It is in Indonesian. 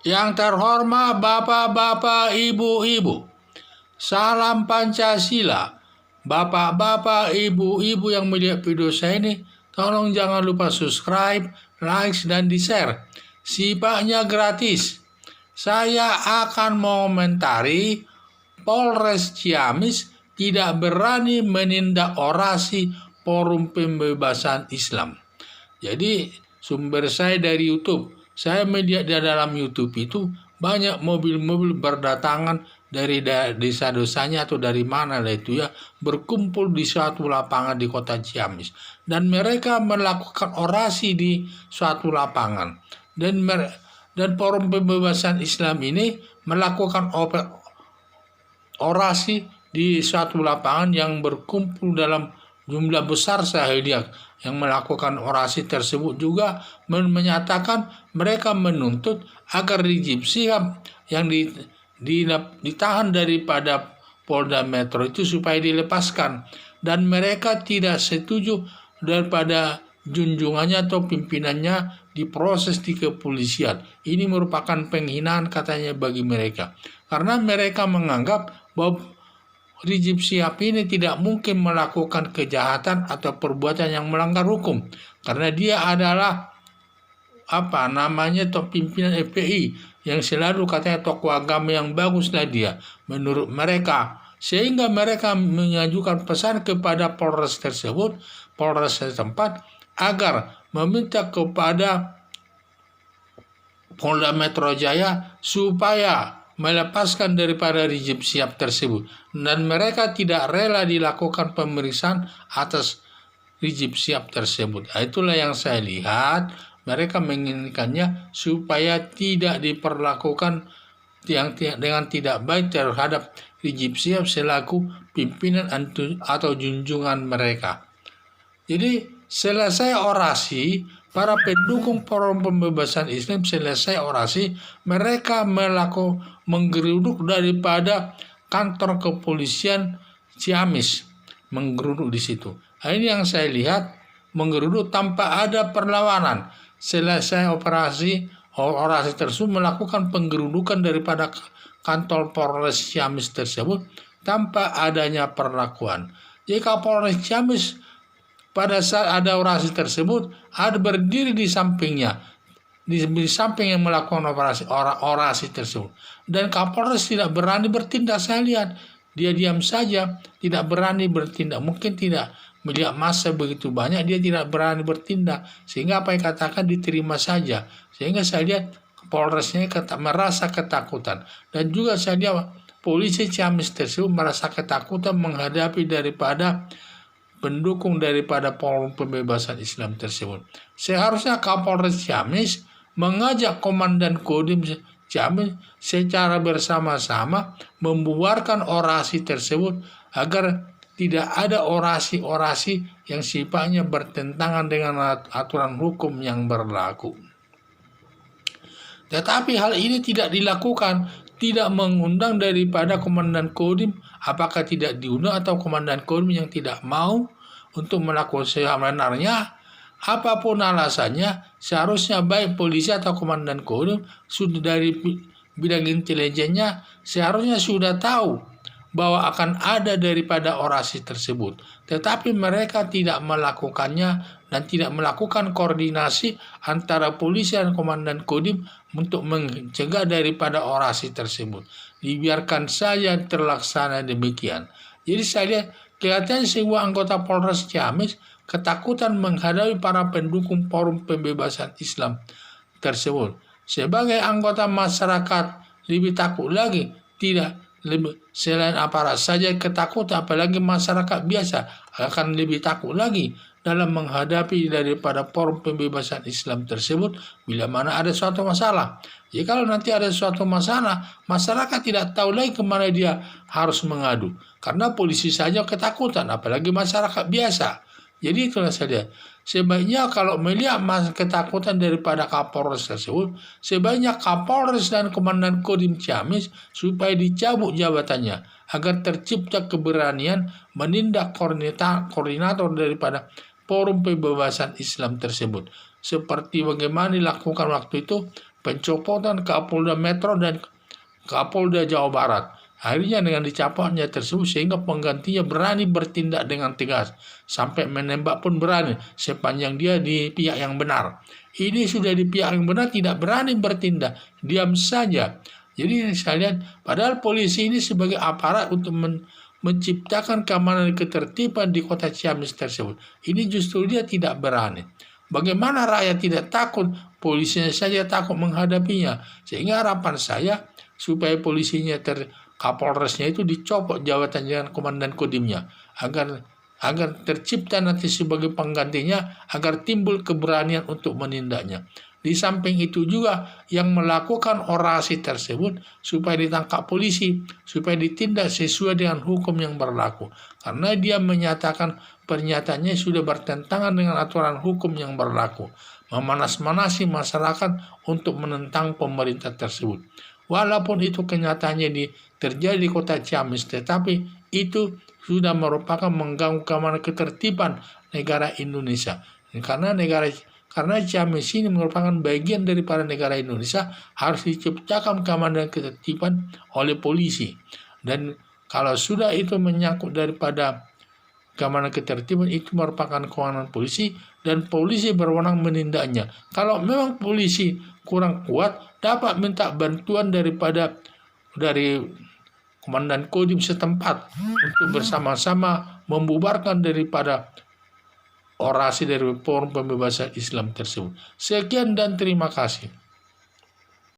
Yang terhormat Bapak-bapak, Ibu-ibu, salam Pancasila. Bapak-bapak, Ibu-ibu yang melihat video saya ini, tolong jangan lupa subscribe, like, dan di-share. Sifatnya gratis. Saya akan mengomentari Polres Ciamis tidak berani menindak orasi Forum Pembebasan Islam. Jadi sumber saya dari YouTube. Saya melihat di dalam YouTube itu banyak mobil-mobil berdatangan dari desa-desanya atau dari mana lah itu ya, berkumpul di suatu lapangan di kota Ciamis, dan mereka melakukan orasi di suatu lapangan, dan Forum Pembebasan Islam ini melakukan orasi di suatu lapangan yang berkumpul dalam jumlah besar sahaja. Yang melakukan orasi tersebut juga menyatakan mereka menuntut agar Rizik Syihab yang ditahan daripada Polda Metro itu supaya dilepaskan, dan mereka tidak setuju daripada junjungannya atau pimpinannya diproses di kepolisian. Ini merupakan penghinaan katanya bagi mereka, karena mereka menganggap bahwa Rizik Syihab ini tidak mungkin melakukan kejahatan atau perbuatan yang melanggar hukum, karena dia adalah top pimpinan FPI yang selalu katanya tokoh agama yang baguslah dia menurut mereka, sehingga mereka mengajukan pesan kepada Polres tersebut, Polres setempat, agar meminta kepada Polda Metro Jaya supaya melepaskan daripada Rizik Syihab tersebut, dan mereka tidak rela dilakukan pemeriksaan atas Rizik Syihab tersebut. Itulah yang saya lihat, mereka menginginkannya supaya tidak diperlakukan dengan tidak baik terhadap Rizik Syihab selaku pimpinan atau junjungan mereka. Jadi selesai orasi, para pendukung Forum Pembebasan Islam selesai orasi, mereka menggeruduk daripada kantor kepolisian Ciamis, menggeruduk di situ. Ini yang saya lihat, menggeruduk tanpa ada perlawanan. Selesai orasi tersebut melakukan penggerudukan daripada kantor Polres Ciamis tersebut tanpa adanya perlakuan. Jika Polres Ciamis pada saat ada orasi tersebut ada berdiri di sampingnya, di samping yang melakukan orasi tersebut, dan Kapolres tidak berani bertindak. Saya lihat dia diam saja, tidak berani bertindak. Mungkin tidak melihat massa begitu banyak, dia tidak berani bertindak, sehingga apa yang katakan diterima saja. Sehingga saya lihat Polresnya merasa ketakutan, dan juga saya lihat polisi Ciamis tersebut merasa ketakutan menghadapi daripada pendukung daripada Forum Pembebasan Islam tersebut. Seharusnya Kapolres Ciamis mengajak Komandan Kodim Ciamis secara bersama-sama membubarkan orasi tersebut agar tidak ada orasi-orasi yang sifatnya bertentangan dengan aturan hukum yang berlaku. Tetapi hal ini tidak dilakukan, tidak mengundang daripada Komandan Kodim. Apakah tidak diundang atau Komandan Kodim yang tidak mau untuk melakukan sebenarnya? Apapun alasannya, seharusnya baik polisi atau Komandan Kodim sudah dari bidang intelijennya seharusnya sudah tahu bahwa akan ada daripada orasi tersebut. Tetapi mereka tidak melakukannya dan tidak melakukan koordinasi antara polisi dan Komandan Kodim untuk mencegah daripada orasi tersebut. Dibiarkan saja terlaksana demikian. Jadi saya lihat kelihatannya sebuah anggota Polres Ciamis ketakutan menghadapi para pendukung Forum Pembebasan Islam tersebut. Sebagai anggota masyarakat lebih takut lagi, tidak lebih selain aparat saja ketakutan, apalagi masyarakat biasa akan lebih takut lagi dalam menghadapi daripada Forum Pembebasan Islam tersebut bila mana ada suatu masalah. Ya, kalau nanti ada suatu masalah, masyarakat tidak tahu lagi kemana dia harus mengadu, karena polisi saja ketakutan, apalagi masyarakat biasa. Jadi itulah saja. Sebaiknya kalau melihat ketakutan daripada Kapolres tersebut, sebaiknya Kapolres dan Komandan Kodim Ciamis supaya dicabut jabatannya agar tercipta keberanian menindak koordinator daripada Forum Pembebasan Islam tersebut. Seperti bagaimana dilakukan waktu itu pencopotan Kapolda Metro dan Kapolda Jawa Barat. Akhirnya dengan dicopotnya tersebut sehingga penggantinya berani bertindak dengan tegas. Sampai menembak pun berani sepanjang dia di pihak yang benar. Ini sudah di pihak yang benar tidak berani bertindak. Diam saja. Jadi saya lihat padahal polisi ini sebagai aparat untuk menciptakan keamanan dan ketertiban di kota Ciamis tersebut. Ini justru dia tidak berani. Bagaimana rakyat tidak takut, polisinya saja takut menghadapinya. Sehingga harapan saya supaya polisinya Kapolresnya itu dicopot jabatan komandan kodimnya agar tercipta nanti sebagai penggantinya agar timbul keberanian untuk menindaknya. Di samping itu juga yang melakukan orasi tersebut supaya ditangkap polisi, supaya ditindak sesuai dengan hukum yang berlaku. Karena dia menyatakan pernyataannya sudah bertentangan dengan aturan hukum yang berlaku, memanas-manasi masyarakat untuk menentang pemerintah tersebut. Walaupun itu kenyataannya terjadi di kota Ciamis, tetapi itu sudah merupakan mengganggu keamanan ketertiban negara Indonesia. Karena Ciamis ini merupakan bagian daripada negara Indonesia, harus diciptakan keamanan dan ketertiban oleh polisi. Dan kalau sudah itu menyangkut daripada keamanan ketertiban, itu merupakan kewenangan polisi dan polisi berwenang menindaknya. Kalau memang polisi kurang kuat, dapat minta bantuan dari komandan kodim setempat untuk bersama-sama membubarkan daripada orasi dari Forum Pembebasan Islam tersebut. Sekian dan terima kasih.